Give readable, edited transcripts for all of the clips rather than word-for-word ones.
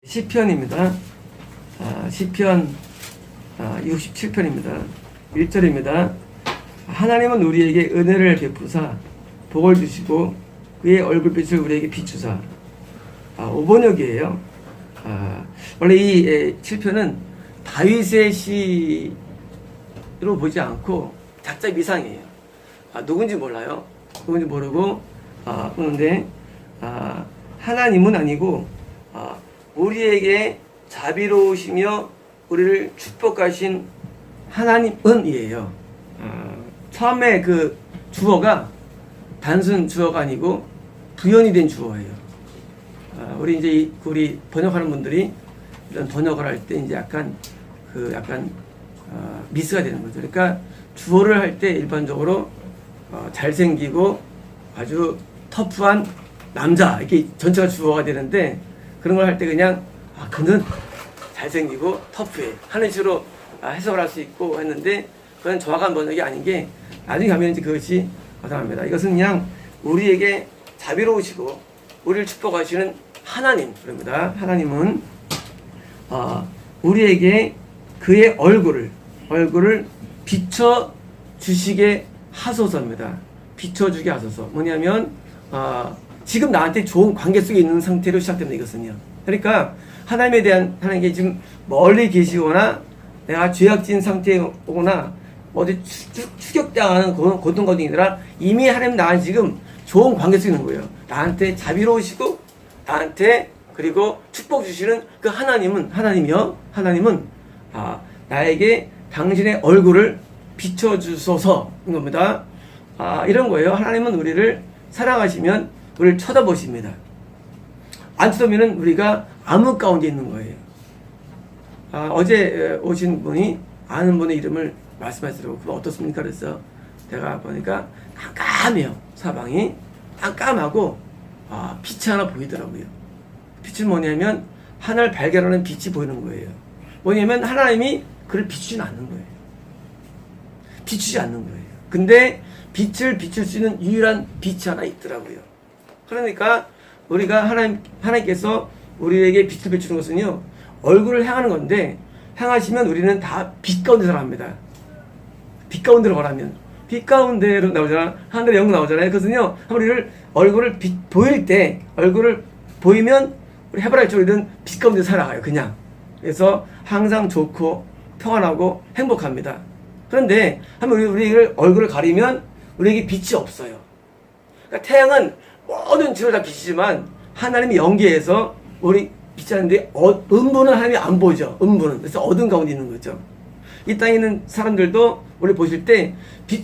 시편입니다. 시편 67편입니다. 1절입니다. 하나님은 우리에게 은혜를 베푸사 복을 주시고 그의 얼굴빛을 우리에게 비추사. 5번역이에요. 원래 이 7편은 다윗의 시로 보지 않고 작자 미상이에요. 누군지 몰라요. 누군지 모르고 그런데 하나님은 아니고 우리에게 자비로우시며 우리를 축복하신 하나님은이에요. 처음에 그 주어가 단순 주어가 아니고 부연이 된 주어예요. 우리 이제 우리 번역하는 분들이 이런 번역을 할 때 이제 약간 미스가 되는 거죠. 그러니까 주어를 할 때 일반적으로 잘생기고 아주 터프한 남자 이렇게 전체가 주어가 되는데 그런 걸 할 때 그냥 그는 잘생기고 터프해 하는 식으로 해석을 할 수 있고 했는데 그건 정확한 번역이 아닌 게 나중에 가면 이제 그것이 나타납니다. 이것은 그냥 우리에게 자비로우시고 우리를 축복하시는 하나님 그럽니다. 하나님은 우리에게 그의 얼굴을 비춰 주시게 하소서입니다. 비춰주게 하소서. 뭐냐면 지금 나한테 좋은 관계 속에 있는 상태로 시작됩니다. 이것은요. 그러니까 하나님에 대한 하나님께 지금 멀리 계시거나 내가 죄악진 상태에 오거나 어디 추격당하는 고통 가운데 아니라 이미 하나님 나한테 지금 좋은 관계 속에 있는 거예요. 나한테 자비로우시고 나한테 그리고 축복 주시는 그 하나님은 나에게 당신의 얼굴을 비춰주소서인 겁니다. 이런 거예요. 하나님은 우리를 사랑하시면 우리를 쳐다보십니다. 안 쳐다보면 우리가 암흑 가운데 있는 거예요. 어제 오신 분이 아는 분의 이름을 말씀하시더라고요. 그럼 어떻습니까? 그래서 제가 보니까 깜깜해요. 사방이 깜깜하고 빛이 하나 보이더라고요. 빛은 뭐냐면 하나를 발견하는 빛이 보이는 거예요. 뭐냐면 하나님이 그를 비추지 않는 거예요. 비추지 않는 거예요. 근데 빛을 비출 수 있는 유일한 빛이 하나 있더라고요. 그러니까 우리가 하나님께서 우리에게 빛을 비추는 것은요, 얼굴을 향하는 건데, 향하시면 우리는 다 빛 가운데 살아갑니다. 빛 가운데로 가라면. 빛 가운데로 나오잖아. 하늘의 영광 나오잖아요. 그것은요, 우리를 얼굴을 보일 때, 얼굴을 보이면, 우리 해바라기처럼 우리는 빛 가운데 살아가요. 그냥. 그래서 항상 좋고, 평안하고, 행복합니다. 그런데, 한번 우리를 얼굴을 가리면, 우리에게 빛이 없어요. 그러니까 태양은 모든 지를 다 비치지만 하나님이 연계해서 우리 비치하는데 음부는 하나님이 안 보죠. 음부는. 그래서 어둠 가운데 있는 거죠. 이 땅에 있는 사람들도 우리 보실 때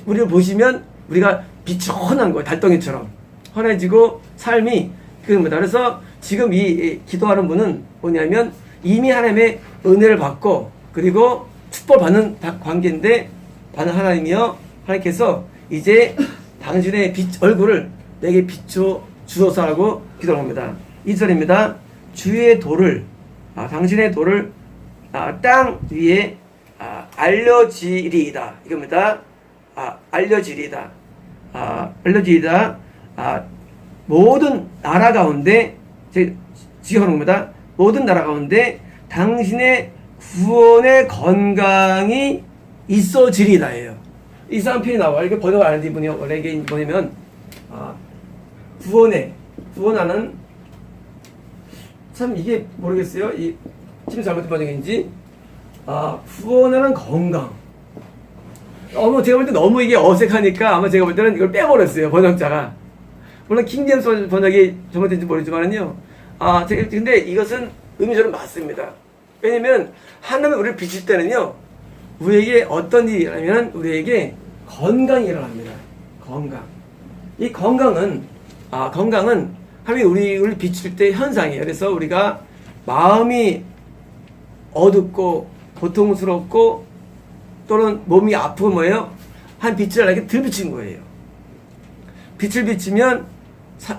우리를 보시면 우리가 빛이 환한 거예요. 달덩이처럼. 환해지고 삶이 그겁니다. 그래서 지금 이 기도하는 분은 뭐냐면 이미 하나님의 은혜를 받고 그리고 축복받는 관계인데 받는 하나님이요. 하나님께서 이제 당신의 얼굴을 내게 비춰 주소서라고 기도를 합니다. 2절입니다. 주의 도를 당신의 도를 땅 위에 알려지리이다. 이겁니다. 알려지리이다. 알려지리이다. 모든 나라 가운데 지어놓은 겁니다. 모든 나라 가운데 당신의 구원의 건강이 있어지리이다예요. 이상한 표현이 나와요. 이렇게 번역을 안 하는 분이 원래 이게 뭐냐면 구원하는 참 이게 모르겠어요. 지금 잘못된 번역인지 구원하는 건강. 제가 볼 때 너무 이게 어색하니까 아마 제가 볼 때는 이걸 빼버렸어요. 번역자가. 물론 킹제임스 번역이 잘못된지 모르지만은요. 근데 이것은 의미적으로 맞습니다. 왜냐면 하나님이 우리를 비칠 때는요. 우리에게 어떤 일이 일어나면 우리에게 건강이 일어납니다. 건강. 이 건강은 하나님이 우리를 비출 때 현상이에요. 그래서 우리가 마음이 어둡고 고통스럽고 또는 몸이 아프고 뭐예요? 한 빛을 이렇게 들비친 거예요. 빛을 비치면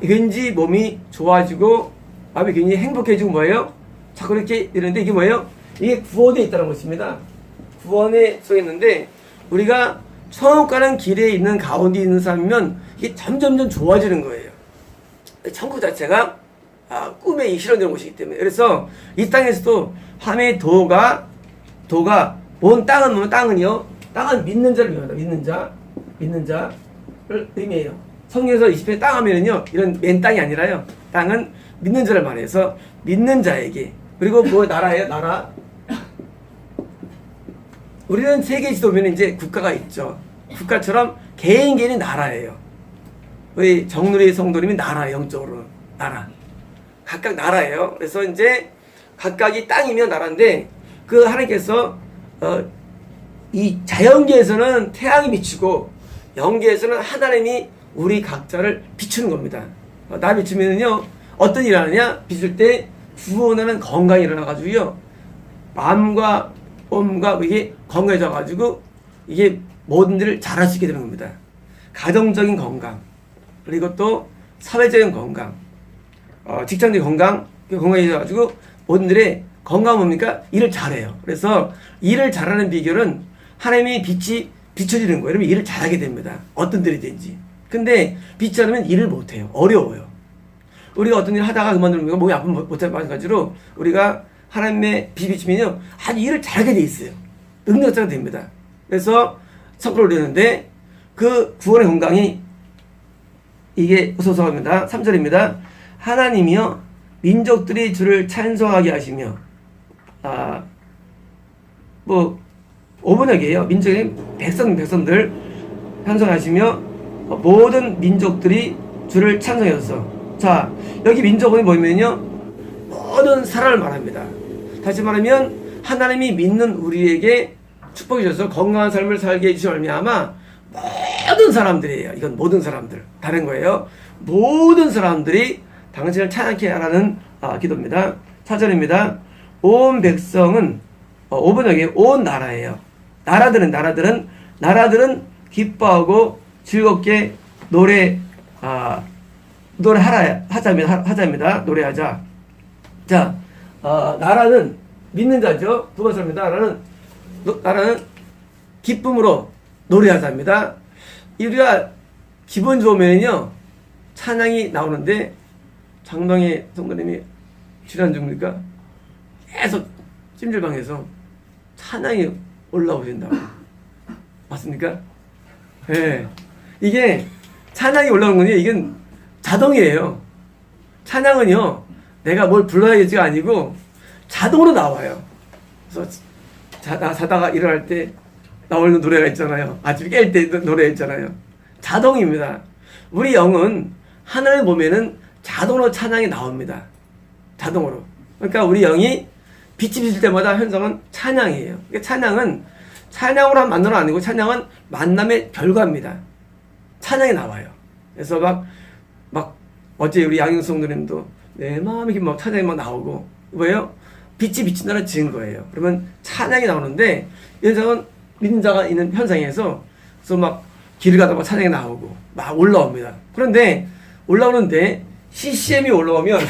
왠지 몸이 좋아지고 마음이 굉장히 행복해지고 뭐예요? 자꾸 이렇게 이러는데 이게 뭐예요? 이게 구원에 있다는 것입니다. 구원에 써 있는데 우리가 천국 가는 길에 있는 가운데 있는 사람이면 이게 점점점 좋아지는 거예요. 천국 자체가 꿈에 실현되는 곳이기 때문에. 그래서 이 땅에서도 함의 도가 온 땅은 뭐면 땅은요. 땅은 믿는 자를 의미합니다. 믿는 자를 의미해요. 성경에서 20편에 땅 하면은요. 이런 맨 땅이 아니라요. 땅은 믿는 자를 말해서 믿는 자에게. 그리고 뭐 나라예요. 나라. 우리는 세계 지도면 이제 국가가 있죠. 국가처럼 개인이 나라예요. 우리 정누리 성도님이 나라, 영적으로 나라. 각각 나라예요. 그래서 이제 각각이 땅이면 나라인데 그 하나님께서 이 자연계에서는 태양이 비추고 영계에서는 하나님이 우리 각자를 비추는 겁니다. 나 비추면은요 어떤 일을 하느냐? 비출 때 구원하는 건강이 일어나가지고요 마음과 몸과 이게 건강해져가지고 이게 모든 일을 잘할 수 있게 되는 겁니다. 가정적인 건강 그리고 또 사회적인 건강, 직장적인 건강해져가지고 모든 일에 건강 뭡니까? 일을 잘해요. 그래서 일을 잘하는 비결은 하나님이 빛이 비춰지는 거예요. 그러면 일을 잘하게 됩니다. 어떤 일이든지. 근데 빛이 않으면 일을 못해요. 어려워요. 우리가 어떤 일을 하다가 그만두면 몸이 아프면 못하는 마찬가지로 우리가 하나님의 빛이 비치면요 아주 일을 잘하게 돼 있어요. 능력자가 됩니다. 그래서 성과를 올리는데 그 구원의 건강이 이게 소소합니다. 3절입니다. 하나님이여 민족들이 주를 찬송하게 하시며 5번역이에요. 민족의 백성들 찬송하시며 모든 민족들이 주를 찬송해서 자 여기 민족은 뭐냐면요 모든 사람을 말합니다. 다시 말하면 하나님이 믿는 우리에게 축복해 주셔서 건강한 삶을 살게 해주신 말미암아 모든 사람들이에요. 이건 모든 사람들 다른 거예요. 모든 사람들이 당신을 찬양케 하라는 기도입니다. 4절입니다. 온 백성은 5번역에 온 나라예요. 나라들은 기뻐하고 즐겁게 하자입니다. 노래하자. 자, 나라는 믿는 자죠. 두 번째입니다. 나라는 기쁨으로 노래하자입니다. 우리가 기분 좋으면요 찬양이 나오는데 장동희 성도님이 지난 중입니까? 계속 찜질방에서 찬양이 올라오신다고. 맞습니까? 예. 네. 이게 찬양이 올라오는 건요 이건 자동이에요. 찬양은요 내가 뭘 불러야지가 아니고 자동으로 나와요. 그래서 자다가 일어날 때 나오는 노래가 있잖아요. 아침에 깰 때 노래 있잖아요. 자동입니다. 우리 영은 하나님 보면은 자동으로 찬양이 나옵니다. 자동으로. 그러니까 우리 영이 빛이 비칠 때마다 현상은 찬양이에요. 그러니까 찬양은 찬양으로 한 만남은 아니고 찬양은 만남의 결과입니다. 찬양이 나와요. 그래서 막 어제 우리 양영성 누님도 내 마음이 막 찬양이 막 나오고 뭐예요? 빛이 비친다는 증거예요. 그러면 찬양이 나오는데 현상은 믿는 자가 있는 현상에서 그래서 막 길을 가다가 찬양이 나오고 막 올라옵니다. 그런데 올라오는데 CCM이 올라오면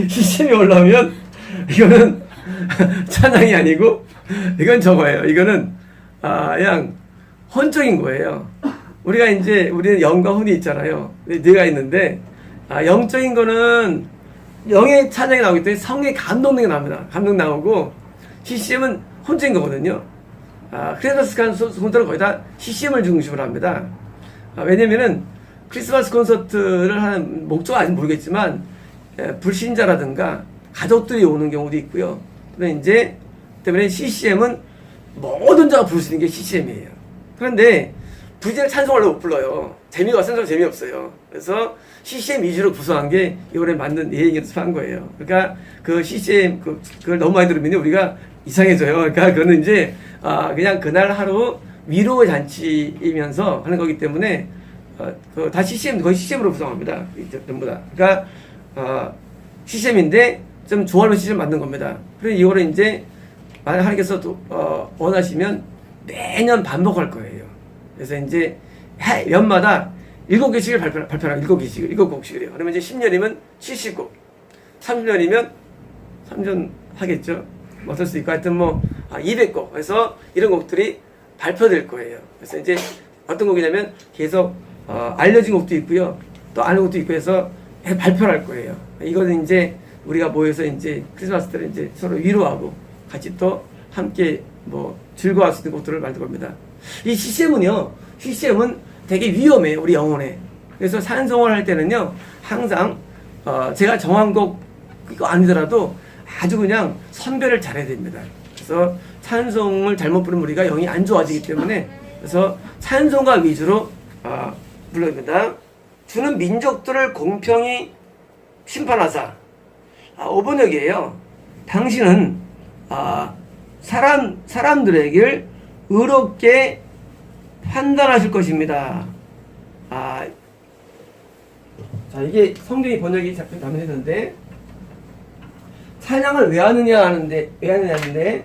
CCM이 올라오면 이거는 찬양이 아니고 이건 저거예요. 이거는 그냥 혼적인 거예요. 우리는 영과 혼이 있잖아요. 뇌가 있는데 영적인 거는 영의 찬양이 나오기 때문에 성의 감동이 나옵니다. 감동 나오고 CCM은 혼적인 거거든요. 크리스마스 콘서트는 거의 다 CCM을 중심으로 합니다. 왜냐면은 크리스마스 콘서트를 하는 목적은 아직 모르겠지만 불신자라든가 가족들이 오는 경우도 있고요. 때문에 CCM은 모든 자가 부를 수 있는 게 CCM이에요. 그런데 불신자 찬송을 못 불러요. 재미가 없어서 재미없어요. 그래서 CCM 위주로 구성한 게 이번에 만든 예행 연습한 거예요. 그러니까 그 CCM 그걸 너무 많이 들으면 우리가 이상해져요. 그러니까 그거는 이제 그냥 그날 하루 위로의 잔치이면서 하는 거기 때문에 다 CCM 거의 CCM으로 구성합니다. 전부 다. 그러니까 CCM인데 좀 좋아하는 CCM 만든 겁니다. 그래서 이거를 이제 만약 하나님께서 원하시면 매년 반복할 거예요. 그래서 이제 연마다 7개씩을 발표하라. 7곡씩이래요. 그러면 이제 10년이면 70곡, 30년이면 3년 하겠죠. 어떨 수 있고 하여튼 200곡. 그래서 이런 곡들이 발표될 거예요. 그래서 이제 어떤 곡이냐면 계속 알려진 것도 있고요. 또 아는 것도 있고 해서 발표를 할 거예요. 이거는 이제 우리가 모여서 이제 크리스마스 때 이제 서로 위로하고 같이 또 함께 뭐 즐거워할 수 있는 것들을 만들 겁니다. 이 CCM은 되게 위험해요. 우리 영혼에. 그래서 찬송을 할 때는요, 항상 제가 정한 곡 이거 아니더라도 아주 그냥 선별을 잘해야 됩니다. 그래서 찬송을 잘못 부르면 우리가 영이 안 좋아지기 때문에, 그래서 찬송가 위주로 불러입니다. 주는 민족들을 공평히 심판하사. 5번역이에요. 당신은 사람들에게 의롭게 판단하실 것입니다. 자, 이게 성경이 번역이 잘못했는데, 찬양을 왜 하느냐 하는데,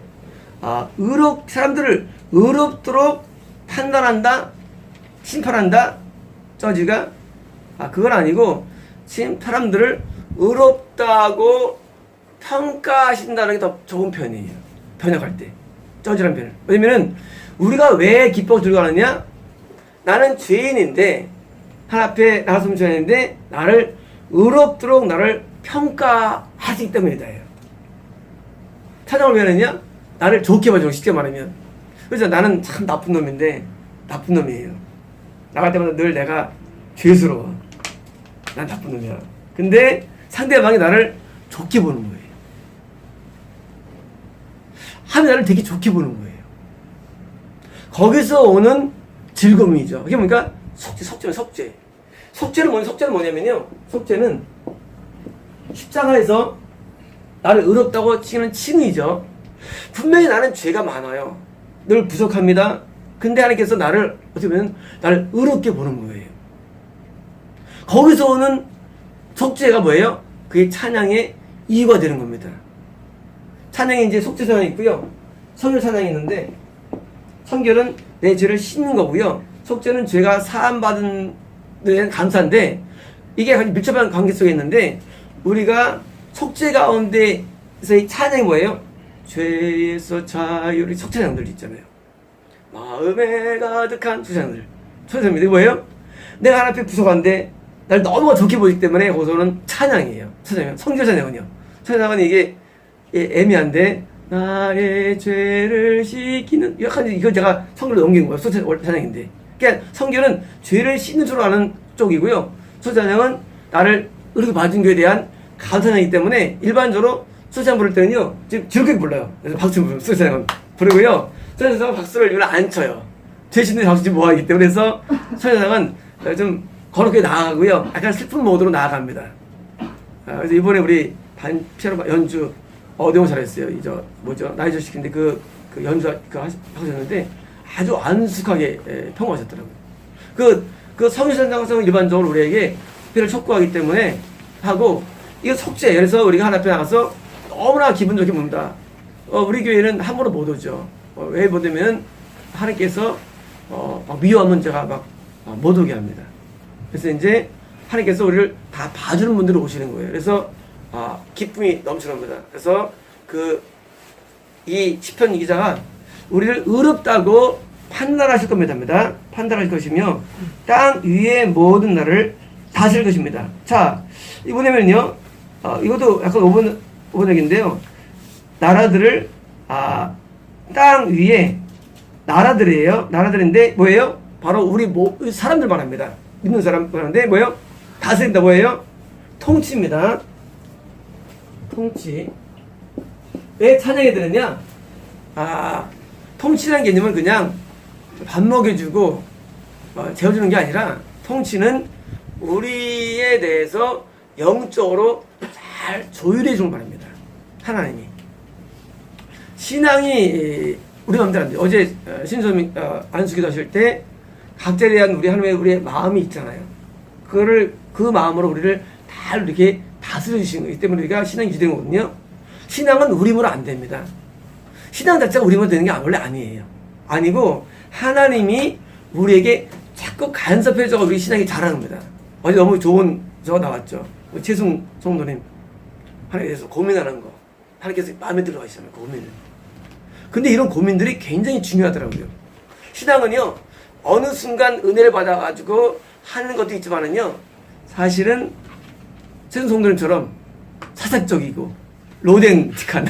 사람들을 의롭도록 판단한다, 심판한다, 저지가, 그건 아니고, 사람들을 의롭다고 평가하신다는 게 더 좋은 표현이에요. 번역할 때. 저지란 표현. 왜냐면은, 우리가 왜 기뻐 들어가느냐? 나는 죄인인데, 하나님 앞에 나갔으면 죄인인데, 나를 의롭도록 나를 평가하시기 때문이다. 찬양을 왜 하느냐? 나를 좋게 봐주고, 쉽게 말하면. 그래서 나는 참 나쁜 놈인데, 나쁜 놈이에요. 나갈 때마다 늘 내가 죄스러워. 난 나쁜 놈이야. 근데 상대방이 나를 좋게 보는 거예요. 하면 나를 되게 좋게 보는 거예요. 거기서 오는 즐거움이죠. 그게 뭐니까? 속죄. 속죄는 뭐냐면요. 속죄는 십자가에서 나를 의롭다고 치는 칭의죠. 분명히 나는 죄가 많아요. 늘 부족합니다. 근데 하나님께서 나를 어떻게 보면 나를 의롭게 보는 거예요. 거기서 오는 속죄가 뭐예요? 그게 찬양의 이유가 되는 겁니다. 찬양이 이제 속죄 찬양이 있고요. 성결 찬양이 있는데, 성결은 내 죄를 씻는 거고요. 속죄는 죄가 사함받은 데는 감사인데, 이게 아주 밀접한 관계 속에 있는데, 우리가 속죄 가운데서의 찬양이 뭐예요? 죄에서 자유를 속죄 찬양들 있잖아요. 마음에 가득한 속죄찬양들. 속죄찬양이 뭐예요? 내가 하나님 앞에 부족한데 날 너무 좋게 보기 때문에 거기서는 찬양이에요. 성결 찬양은요. 찬양은 이게 애매한데, 나의 죄를 씻기는, 약간 이거 제가 성결로 넘긴 거예요. 속죄 찬양인데. 그러니까 성결은 죄를 씻는 줄 아는 쪽이고요. 속죄 찬양은 나를 의롭게 봐준 것에 대한 감사이기 때문에 일반적으로 속죄 찬양 부를 때는요, 지금 즐겁게 불러요. 그래서 박수 부르고 속죄 찬양은 부르고요. 속죄 찬양은 박수를 일부러 안 쳐요. 죄 씻는 박수 지금 뭐하기 때문에. 그래서 속죄 찬양은 좀 거룩하게 나아가고요. 약간 슬픈 모드로 나아갑니다. 그래서 이번에 우리 피아노 연주 어대용 잘했어요. 나이저 시키는데 그 연주 하셨는데 아주 안숙하게 평화하셨더라고요. 그 성실상장성은 일반적으로 우리에게 특별히 촉구하기 때문에 하고, 이거 속죄. 그래서 우리가 하나님 앞에 나가서 너무나 기분 좋게 봅니다. 우리 교회는 함부로 못 오죠. 왜 못 오면 하나님께서 막 미워하면 제가 막 못 오게 합니다. 그래서 이제 하나님께서 우리를 다 봐주는 분들이 오시는 거예요. 그래서 기쁨이 넘쳐납니다. 그래서 이 시편 기자가 우리를 의롭다고 판단하실 겁니다. 판단하실 것이며 땅 위의 모든 나라를 다스릴 것입니다. 자, 이번에는요, 이것도 약간 5번역인데요. 나라들을 땅 위에 나라들이에요. 나라들인데 뭐예요? 바로 우리 사람들 말합니다. 믿는 사람 말하는데 뭐예요? 다스린다. 뭐예요? 통치입니다. 통치. 왜 찬양이 들었냐? 통치라는 개념은 그냥 밥 먹여주고 재워주는 게 아니라, 통치는 우리에 대해서 영적으로 잘 조율해 주는 말입니다. 하나님이. 신앙이 우리 마음대로 안 돼요. 어제 신소미 안수기도 하실 때 각자에 대한 우리의 마음이 있잖아요. 그 마음으로 우리를 다 이렇게 다스려 주시는 거기 때문에 우리가 신앙이 유지되는 거거든요. 신앙은 우리 힘으로 안 됩니다. 신앙 자체가 우리 힘으로 되는 게 원래 아니에요. 아니고 하나님이 우리에게 자꾸 간섭해서 우리 신앙이 자라는 겁니다. 어제 너무 좋은 저거 나왔죠. 최승 성도님 하나님에 대해서 고민하는 거, 하나님께서 마음에 들어가시잖아요. 고민을. 근데 이런 고민들이 굉장히 중요하더라고요. 신앙은요, 어느 순간 은혜를 받아가지고 하는 것도 있지만은요, 사실은 성도님처럼 사색적이고 로댕틱한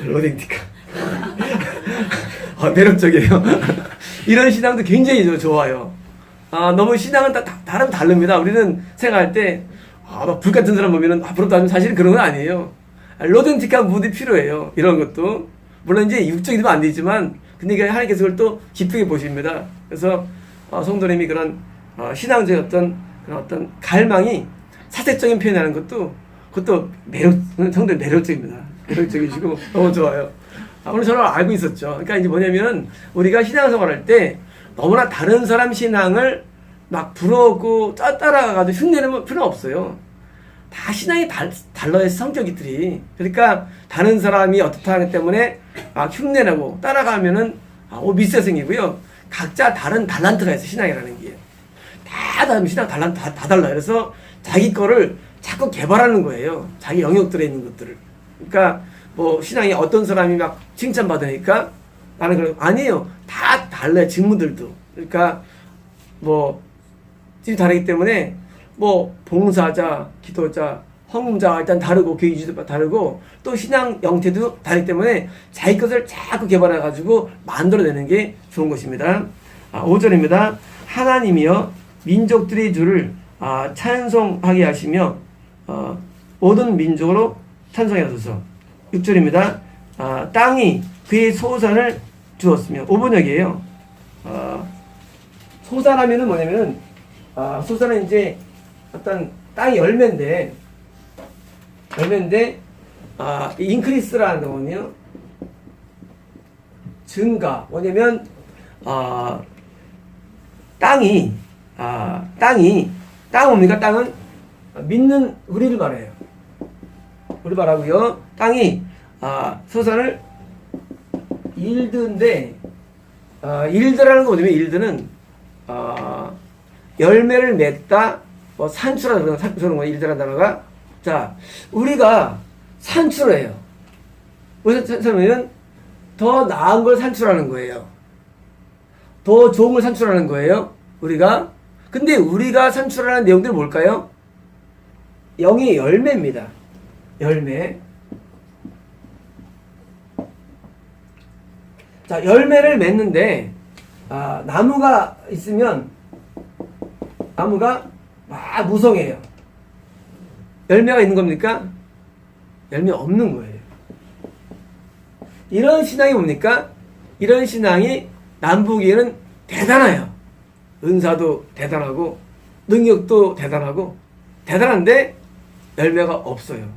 로댕틱한 매력적이에요. 이런 신앙도 굉장히 좋아요. 너무 신앙은 다르면 다릅니다. 우리는 생각할 때, 막 불 같은 사람 보면은, 부럽다 하면 사실은 그런 건 아니에요. 로덴틱한 부분이 필요해요. 이런 것도. 물론 이제 육적이 되면 안 되지만, 근데 하나님께서 그걸 또 기쁘게 보십니다. 그래서, 성도님이 그런, 신앙적인 그런 어떤 갈망이 사색적인 표현하는 그것도 성도님 매력적입니다. 매력적이시고, 너무 좋아요. 오늘 저는 알고 있었죠. 그러니까 이제 뭐냐면, 우리가 신앙생활 할 때, 너무나 다른 사람 신앙을 막 부러우고 따라가가지고 흉내내면 필요 없어요. 다 신앙이 달라요, 성격들이. 그러니까 다른 사람이 어떻다 하기 때문에 흉내내고 따라가면은 미스가 생기고요. 각자 다른 달란트가 있어요, 신앙이라는 게. 다 다른 신앙 달란트 다 달라요. 그래서 자기 거를 자꾸 개발하는 거예요. 자기 영역들에 있는 것들을. 그러니까 뭐 신앙이 어떤 사람이 막 칭찬받으니까 나는 그런 아니에요. 다 달라요, 직무들도. 그러니까 뭐 다르기 때문에 뭐 봉사자, 기도자, 헌금자가 일단 다르고 교회 유지도 다르고 또 신앙 형태도 다르기 때문에 자기 것을 자꾸 개발해 가지고 만들어내는 게 좋은 것입니다. 5절입니다. 하나님이여 민족들의 주를 찬송하게 하시며 모든 민족으로 찬송해 하소서. 6절입니다. 땅이 그의 소산을 주었으며 5번역이에요. 소산하면은 뭐냐면은 소산은 이제 어떤 땅의 열매인데 인크리스라는 거는요 증가. 뭐냐면 땅이 뭡니까? 땅은 믿는 우리를 말해요. 우리 말하고요. 땅이 소산을 일드인데 일드라는 거 뭐냐면 일드는 열매를 맺다 뭐 산출하다 그런 거 일드라는 단어가. 자, 우리가 산출해요. 무슨 산출하면 더 나은 걸 산출하는 거예요. 더 좋은 걸 산출하는 거예요. 우리가. 근데 우리가 산출하는 내용들이 뭘까요? 영의 열매입니다. 열매. 자, 열매를 맺는데 나무가 있으면 나무가 막 무성해요. 열매가 있는 겁니까? 열매 없는 거예요. 이런 신앙이 뭡니까? 이런 신앙이 남보기에는 대단해요. 은사도 대단하고 능력도 대단하고 대단한데 열매가 없어요.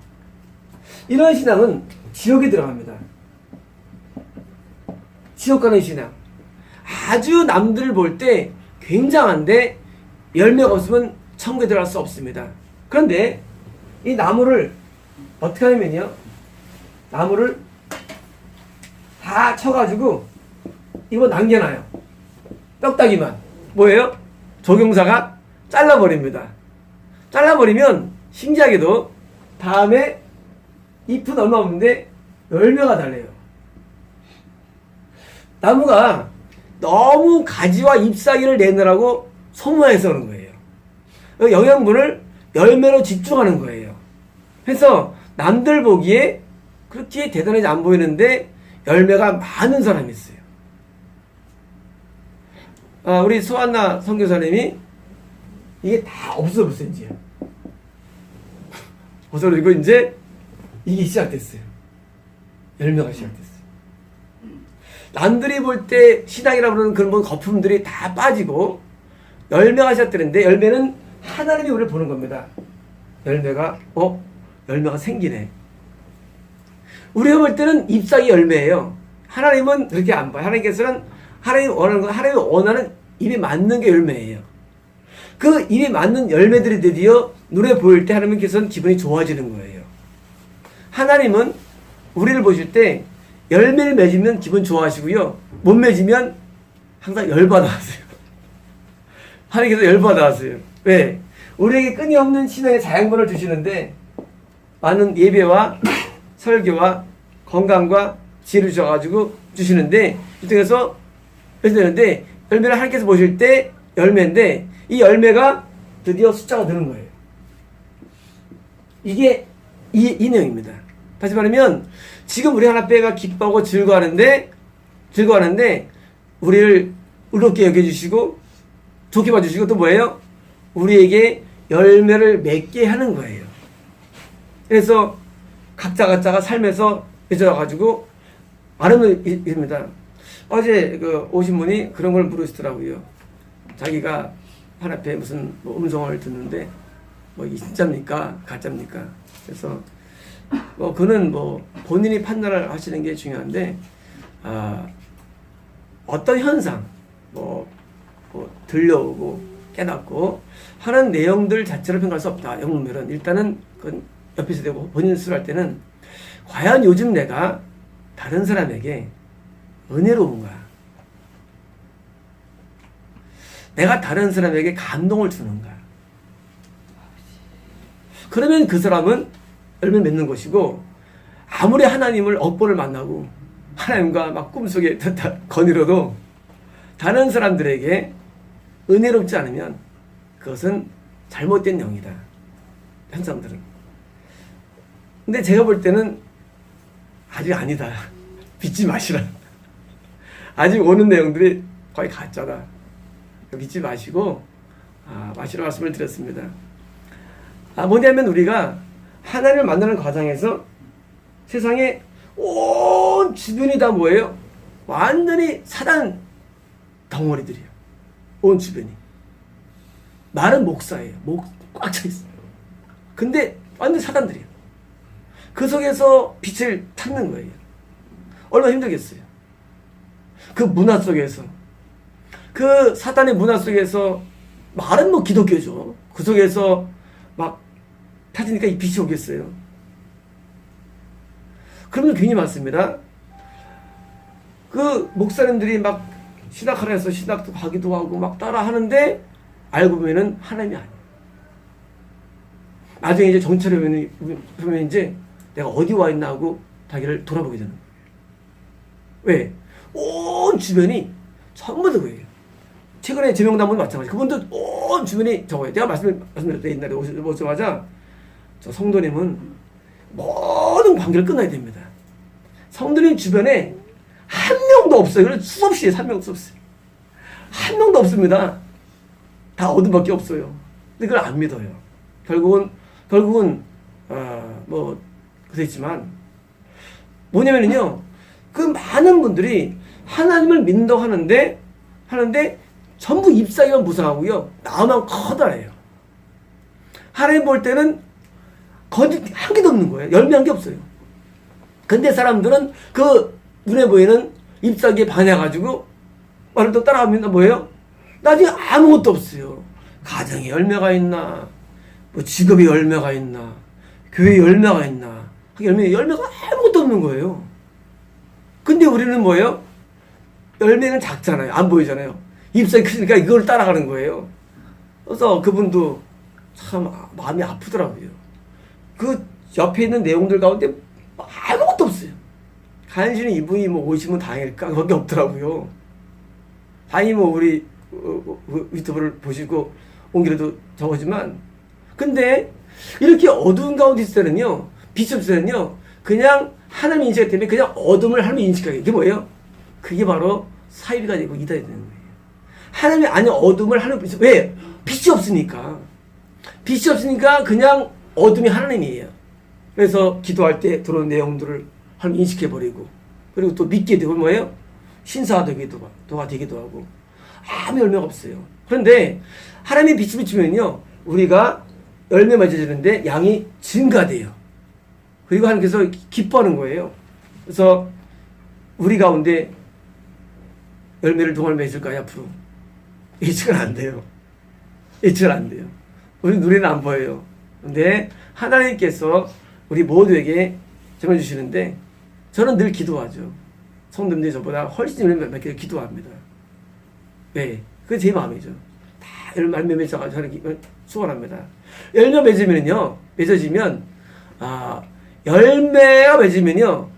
이런 신앙은 지옥에 들어갑니다. 지옥 가는 신앙. 아주 남들을 볼 때 굉장한데 열매가 없으면 천국에 들어갈 수 없습니다. 그런데 이 나무를 어떻게 하냐면요, 나무를 다 쳐가지고 이거 남겨놔요. 뼈다귀만. 뭐예요? 조경사가 잘라버립니다. 잘라버리면 신기하게도 다음에 잎은 얼마 없는데 열매가 달려요. 나무가 너무 가지와 잎사귀를 내느라고 소모해서 그런 거예요. 영양분을 열매로 집중하는 거예요. 그래서 남들 보기에 그렇게 대단하지 안 보이는데 열매가 많은 사람이 있어요. 우리 소한나 선교사님이 이게 다 없어졌어요, 이제. 그리고 이제 이게 시작됐어요. 열매가 시작됐어요. 남들이 볼 때 신앙이라고 그러는 그런 거품들이 다 빠지고 열매가 시작되는데 열매는 하나님이 우리를 보는 겁니다. 열매가 생기네. 우리가 볼 때는 잎사귀 열매예요. 하나님은 그렇게 안 봐요. 하나님께서는 하나님이 원하는 입에 맞는 게 열매예요. 그 입에 맞는 열매들이 드디어 눈에 보일 때 하나님께서는 기분이 좋아지는 거예요. 하나님은 우리를 보실 때 열매를 맺으면 기분 좋아하시고요. 못 맺으면 항상 열받아 하세요. 하나님께서 열받아 하세요. 왜? 우리에게 끊임없는 신앙의 자양분을 주시는데 많은 예배와 설교와 건강과 지혜를 주셔가지고 주시는데 이 중에서 되는데 열매를 하나님께서 보실 때 열매인데 이 열매가 드디어 숫자가 되는 거예요. 이게 이 내용입니다. 다시 말하면 지금 우리 하나님께가 기뻐하고 즐거워하는데 우리를 의롭게 여겨주시고 좋게 봐주시고 또 뭐예요? 우리에게 열매를 맺게 하는 거예요. 그래서 각자가 삶에서 맺어가지고 아름입니다. 어제 오신 분이 그런 걸 물으시더라고요. 자기가 하나님께 무슨 음성을 듣는데 이게 진짜입니까? 가짜입니까? 그래서 그는 본인이 판단을 하시는 게 중요한데 어떤 현상 들려오고 깨닫고 하는 내용들 자체를 평가할 수 없다. 영문별은 일단은 그건 옆에서 되고 본인 스스로 할 때는 과연 요즘 내가 다른 사람에게 은혜로운가? 내가 다른 사람에게 감동을 주는가? 그러면 그 사람은 열매 맺는 것이고 아무리 하나님을 억보를 만나고 하나님과 막 꿈속에 거닐어도 다른 사람들에게 은혜롭지 않으면 그것은 잘못된 영이다. 현상들은. 근데 제가 볼 때는 아직 아니다. 믿지 마시라. 아직 오는 내용들이 거의 가짜다. 믿지 마시고 마시라 말씀을 드렸습니다. 뭐냐면 우리가 하나님을 만나는 과정에서 세상에 온 주변이 다 뭐예요? 완전히 사단 덩어리들이에요. 온 주변이. 말은 목사예요. 꽉 차 있어요. 근데 완전 사단들이에요. 그 속에서 빛을 찾는 거예요. 얼마나 힘들겠어요. 그 문화 속에서 그 사단의 문화 속에서 말은 기독교죠. 그 속에서 막 찾으니까 이 빛이 오겠어요. 그러면 괜히 많습니다. 그 목사님들이 막 신학하라 해서 신학도 가기도 하고 막 따라 하는데 알고 보면은 하나님이 아니에요. 나중에 이제 정찰해 보면 이제 내가 어디 와 있나 하고 자기를 돌아보게 되는 거예요. 왜? 온 주변이 전부 다 그거예요. 최근에 제명담은 마찬가지. 그분도 온 주변이 저거예요. 내가 말씀드렸는데 옛날에 오자마자 저 성도님은 모든 관계를 끊어야 됩니다. 성도님 주변에 한 명도 없어요. 그래서 수없이 한 명도 없어요. 한 명도 없습니다. 다 어둠밖에 없어요. 근데 그걸 안 믿어요. 결국은 그랬지만 뭐냐면요, 그 많은 분들이 하나님을 믿는다고 하는데 전부 잎사귀만 무성하고요, 나만 커다래요. 하나님 볼 때는 거짓 한 개도 없는 거예요. 열매 한 개 없어요. 근데 사람들은 그 눈에 보이는 잎사귀에 반해가지고 말을 또 따라가면 뭐예요? 나중에 아무것도 없어요. 가정에 열매가 있나, 직업에 열매가 있나, 교회에 열매가 있나, 열매가 아무것도 없는 거예요. 근데 우리는 뭐예요? 열매는 작잖아요. 안 보이잖아요. 잎사귀 크니까 이걸 따라가는 거예요. 그래서 그분도 참 마음이 아프더라고요. 그 옆에 있는 내용들 가운데 아무것도 없어요. 간신히 이분이 오시면 다행일까? 그밖에 없더라고요. 다행히 우리 유튜브를 보시고 온 길에도 적었지만, 근데 이렇게 어두운 가운데 있을 때는요, 빛이 없을 때는요, 그냥 하나님 인식하기 때문에 그냥 어둠을 하나님 인식하게. 이게 뭐예요? 그게 바로 사이비가 되고 이단이 되는 거예요. 하나님이 아니 어둠을 하나님, 왜? 빛이 없으니까. 빛이 없으니까 그냥 어둠이 하나님이에요. 그래서 기도할 때 들어온 내용들을 하나님 인식해버리고, 그리고 또 믿게 되고 뭐예요? 신사가 되기도 하고 아무 열매가 없어요. 그런데 하나님의 빛이 비추면요, 우리가 열매 맺어지는데 양이 증가돼요. 그리고 하나님께서 기뻐하는 거예요. 그래서 우리 가운데 열매를 동안 맺을까요? 앞으로 예측은 안 돼요. 예측은 안 돼요. 우리 눈에는 안 보여요. 근데 하나님께서 우리 모두에게 정해주시는데, 저는 늘 기도하죠. 성도님들이 저보다 훨씬 열매 맺기를 기도합니다. 네, 그게 제 마음이죠. 다 열매 맺어가지고 하는 소원합니다. 열매 맺어지면 열매가 맺으면요,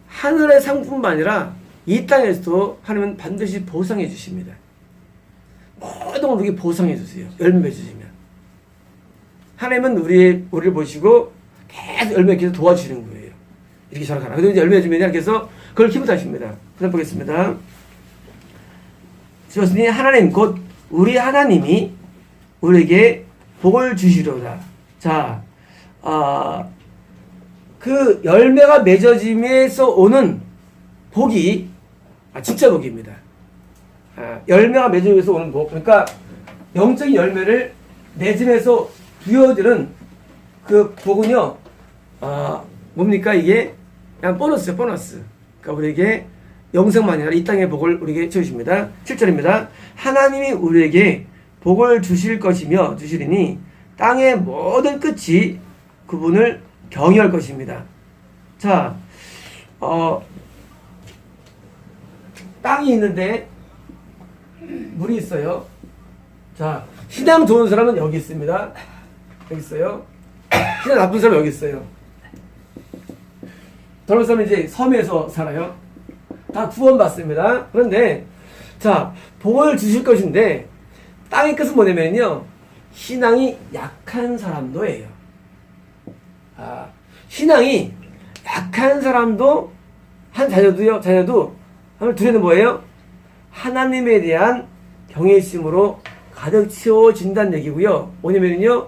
하늘의 상뿐만 아니라 이 땅에서도 하나님은 반드시 보상해 주십니다. 모든 걸 우리에게 보상해 주세요. 열매 맺으시면. 하나님은 우리를 보시고 계속 열매 맺기 위해서 도와주시는 거예요. 이렇게 저렇게 하나. 그래서 이제 열매 맺으면 하나님께서 그걸 기쁘다십니다. 그다음 보겠습니다. 주었으니 하나님 곧 우리 하나님이 우리에게 복을 주시려다. 자, 그 열매가 맺어짐에서 오는 복이 진짜 복입니다. 열매가 맺음에서 오는 복. 그러니까 영적인 열매를 맺음에서 부여드는 그 복은요. 뭡니까 이게? 그냥 보너스죠, 보너스. 그러니까 우리에게 영생만이 아니라 이 땅의 복을 우리에게 주십니다. 7절입니다. 하나님이 우리에게 복을 주실 것이며 주시리니 땅의 모든 끝이 그분을 경외할 것입니다. 자, 땅이 있는데 물이 있어요. 자, 신앙 좋은 사람은 여기 있습니다. 여기 있어요. 신앙 나쁜 사람은 여기 있어요. 더러운 사람은 이제 섬에서 살아요. 다 구원받습니다. 그런데 자, 복을 주실 것인데 땅의 끝은 뭐냐면요, 신앙이 약한 사람도예요. 신앙이 약한 사람도 한 자녀도 하나님을 두려는 뭐예요? 하나님에 대한 경외심으로 가득 채워진다는 얘기고요. 뭐냐면요,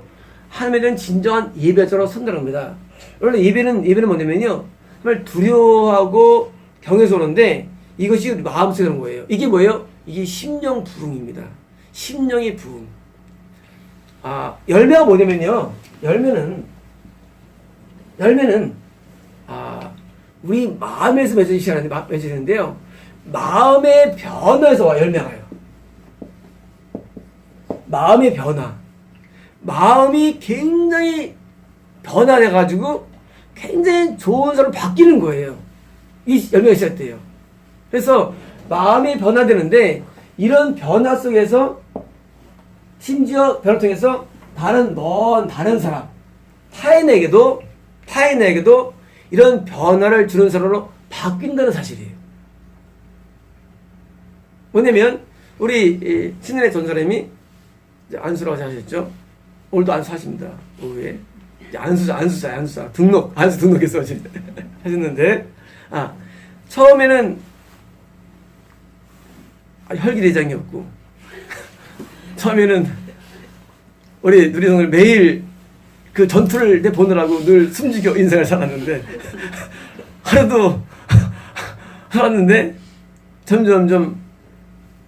하나님에 대한 진정한 예배자로 선택합니다. 원래 예배는 뭐냐면요, 정말 두려워하고 경외스러운데 이것이 우리 마음속에 오는 거예요. 이게 뭐예요? 이게 심령 부흥입니다. 심령의 부흥. 열매가 뭐냐면요, 열매는 우리 마음에서 맺어지는데요, 마음의 변화에서 와 열매가요. 마음의 변화. 마음이 굉장히 변화돼가지고 굉장히 좋은 사람으로 바뀌는 거예요. 이 열매가 시작돼요. 그래서 마음이 변화되는데 이런 변화 속에서 심지어 변화 통해서 다른 사람, 타인에게도 이런 변화를 주는 사람으로 바뀐다는 사실이에요. 뭐냐면 우리 신인의 전사님이 안수라고 하셨죠. 오늘도 안수하십니다. 오후에 안수사 등록해서 하셨는데, 처음에는 혈기대장이었고, 처음에는 우리 누리성을 매일 그 전투를 보느라고 늘 숨죽여 인생을 살았는데, 하루도 살았는데 점점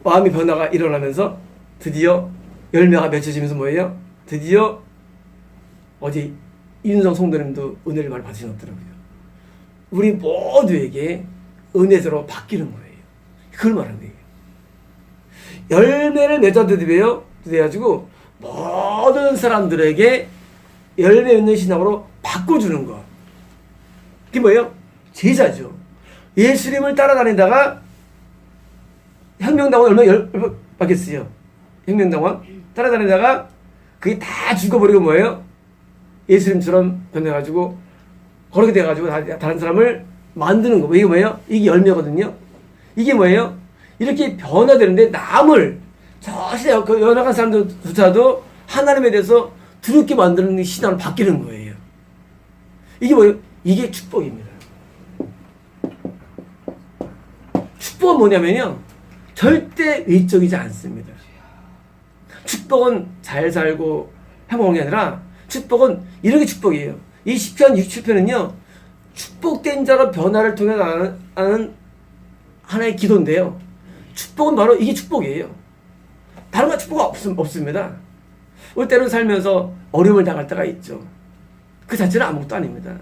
마음의 변화가 일어나면서 드디어 열매가 맺혀지면서 뭐예요? 드디어 어제 이윤성 성도님도 은혜를 많이 받으신 것 같더라고요. 우리 모두에게 은혜자로 바뀌는 거예요. 그걸 말하는 거예요. 열매를 맺어드려가지고 모든 사람들에게 열매 있는 신앙으로 바꿔주는 거. 그게 뭐예요? 제자죠. 예수님을 따라다니다가 혁명당원 얼마 받겠어요? 혁명당원 따라다니다가 그게 다 죽어버리고 뭐예요? 예수님처럼 변해가지고 그렇게 돼가지고 다른 사람을 만드는 거. 이게 뭐예요? 이게 열매거든요. 이게 뭐예요? 이렇게 변화되는데 남을 그 연약한 사람들조차도 하나님에 대해서 두렵게 만드는 신앙을 바뀌는 거예요. 이게 뭐예요? 이게 축복입니다. 축복은 뭐냐면요, 절대 외적이지 않습니다. 축복은 잘 살고 행복한 게 아니라 축복은 이런 게 축복이에요. 이 시편 67편은요 축복된 자로 변화를 통해 나가는 하나의 기도인데요, 축복은 바로 이게 축복이에요. 다른 거 축복은 없습니다. 우리 때로 살면서 어려움을 당할 때가 있죠. 그 자체는 아무것도 아닙니다.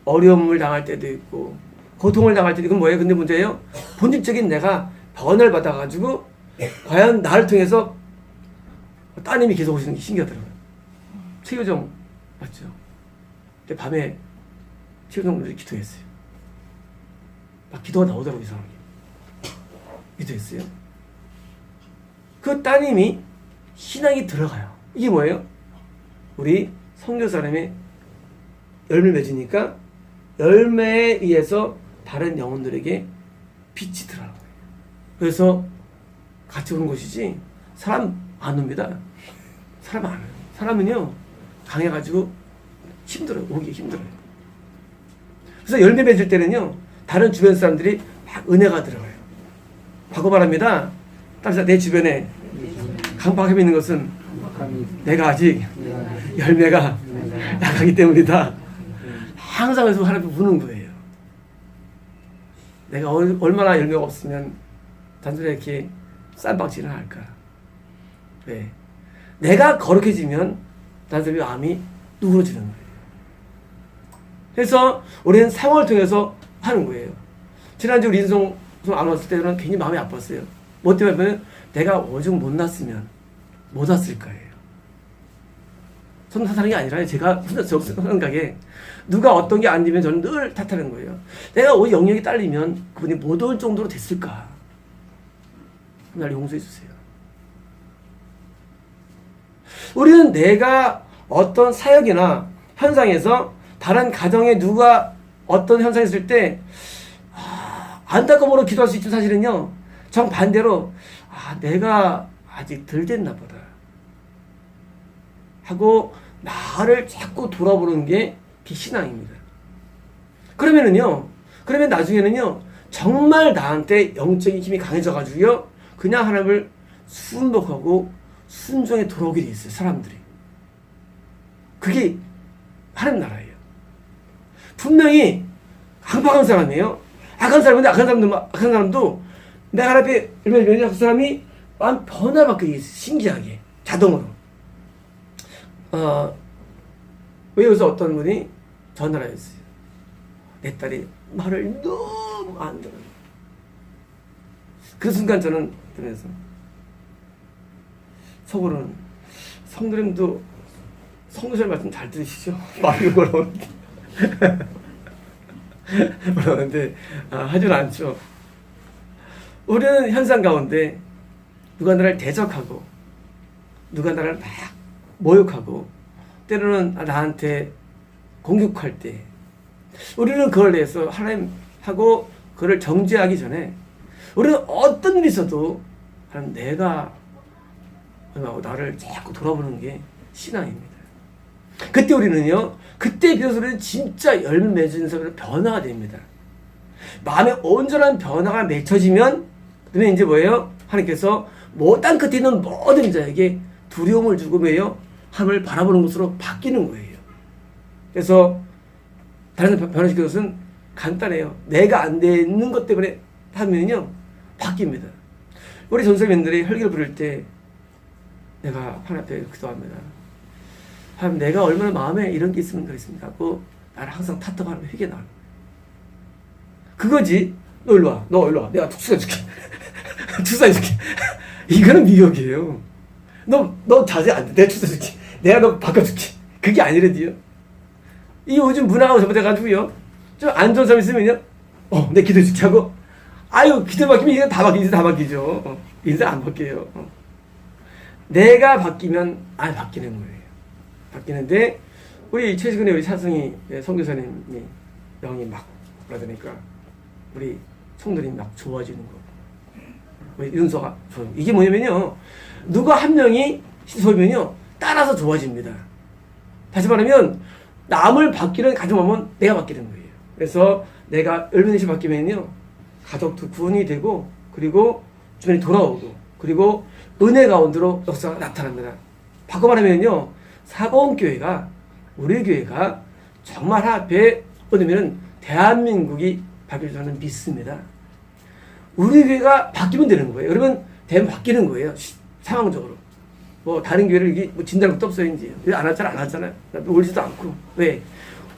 어려움을 당할 때도 있고 고통을 당할 때도 있고. 그건 뭐예요? 근데 문제예요, 본질적인 내가 변화를 받아가지고 과연 나를 통해서 따님이 계속 오시는 게 신기하더라고요. 최효정 맞죠? 근데 밤에 최효정 분들이 기도했어요. 막 기도가 나오더라고요. 이상하게 기도했어요. 그 따님이 신앙이 들어가요. 이게 뭐예요? 우리 선교 사람이 열매 맺으니까 열매에 의해서 다른 영혼들에게 빛이 들어가는 거예요. 그래서 같이 오는 것이지 사람 안 옵니다. 사람 안 와요. 사람은요 강해가지고 힘들어요. 오기 힘들어요. 그래서 열매 맺을 때는요 다른 주변 사람들이 막 은혜가 들어가요. 바꿔 말합니다. 따라서 내 주변에 강박함이 있는 것은 내가 아직 열매가 약하기 때문이다. 항상 그래서 하나님 우는 거예요. 내가 얼마나 열매가 없으면 단순히 이렇게 쌈박질을 할까. 왜? 내가 거룩해지면 단순히 마음이 누그러지는 거예요. 그래서 우리는 상황을 통해서 하는 거예요. 지난주 우리 인성 안 왔을 때는 괜히 마음이 아팠어요. 뭐 때문에 내가 오죽 못 났으면 못 왔을 거예요. 저는 탓하는 게 아니라 제가 혼자 생각에 누가 어떤 게 안 되면 저는 늘 탓하는 거예요. 내가 오늘 영역이 딸리면 그분이 못 올 정도로 됐을까. 날 용서해 주세요. 우리는 내가 어떤 사역이나 현상에서 다른 가정에 누가 어떤 현상이 있을 때 안타까움으로 기도할 수 있지만 사실은요 정반대로 내가 아직 덜 됐나 보다 하고 나를 자꾸 돌아보는 게 비신앙입니다. 그러면 나중에는요 정말 나한테 영적인 힘이 강해져가지고요 그냥 하나님을 순복하고 순종에 돌아오게 돼 있어요. 사람들이. 그게 하나님 나라예요. 분명히 강박한 사람이에요. 악한 사람인데 악한 사람도 내가 하나님의 그 사람이 마음 변화를 받게 돼 있어요. 신기하게 자동으로. 왜 여기서 어떤 분이 전화를 했어요. 내 딸이 말을 너무 안 들어요. 그 순간 저는 들으면서 속으로는 성도님도 성도님 말씀 잘 들으시죠? 말이 어려운데 어려운데 하진 않죠. 우리는 현상 가운데 누가 나를 대적하고 누가 나를 막 모욕하고 때로는 나한테 공격할 때 우리는 그걸 위해서 하나님하고 그를 정죄하기 전에 우리는 어떤 일이 있어도 하나님 내가 나를 자꾸 돌아보는 게 신앙입니다. 그때 우리는요 그때 비로소 우리는 진짜 열매 맺은 사람으로 변화가 됩니다. 마음에 온전한 변화가 맺혀지면 그러면 이제 뭐예요? 하나님께서 땅 끝에 있는 모든 자에게 두려움을 주고 왜요? 하나님을 바라보는 것으로 바뀌는 거예요. 그래서 다른 변화시키는 것은 간단해요. 내가 안 되는 것 때문에 하면요 바뀝니다. 우리 전설님들이 혈기를 부를 때 내가 하나님 앞에 기도합니다. 하나님 내가 얼마나 마음에 이런 게 있으면 그랬습니까? 하고 나를 항상 탓하고 하나님 회개 나와요. 그거지. 너 일로 와. 내가 축사해줄게. 축사해줄게. 이거는 미혹이에요. 너 자세 안 돼. 내가 축사해줄게. 내가 너 바꿔줄게. 그게 아니래도요. 이 요즘 문화가 잘못해가지고요. 좀 안 좋은 사람 있으면요. 내 기도해줄게 하고 기도 바뀌면 이제 다 바뀌죠. 인생 안 바뀌어요. 내가 바뀌면 바뀌는 거예요. 바뀌는데 우리 최근에 우리 차승희 선교사님이 영이 막 그러니까 우리 성도들이 막 좋아지는 거. 우리 윤서가 이게 뭐냐면요. 누가 한 명이 소이면요 따라서 좋아집니다. 다시 말하면 남을 바뀌는 가정하면 내가 바뀌는 거예요. 그래서 내가 열매내시 바뀌면요 가족도 구원이 되고 그리고 주변이 돌아오고 그리고 은혜 가운데로 역사가 나타납니다. 바꿔 말하면요 사범교회가 우리 교회가 정말 앞에 어디면은 대한민국이 바뀔 줄 저는 믿습니다. 우리 교회가 바뀌면 되는 거예요. 여러분 되면 바뀌는 거예요. 상황적으로. 뭐 다른 교회를 이게 뭐 진단할 것도 없어요. 이제 안 하잖아요. 올지도 않고. 왜?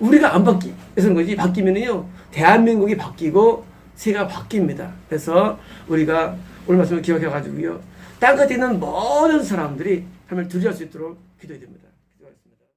우리가 안 바뀌어서는 거지. 바뀌면은요 대한민국이 바뀌고 세계가 바뀝니다. 그래서 우리가 오늘 말씀을 기억해가지고요 땅끝에 있는 모든 사람들이 하나님을 두려워할 수 있도록 기도해야 됩니다.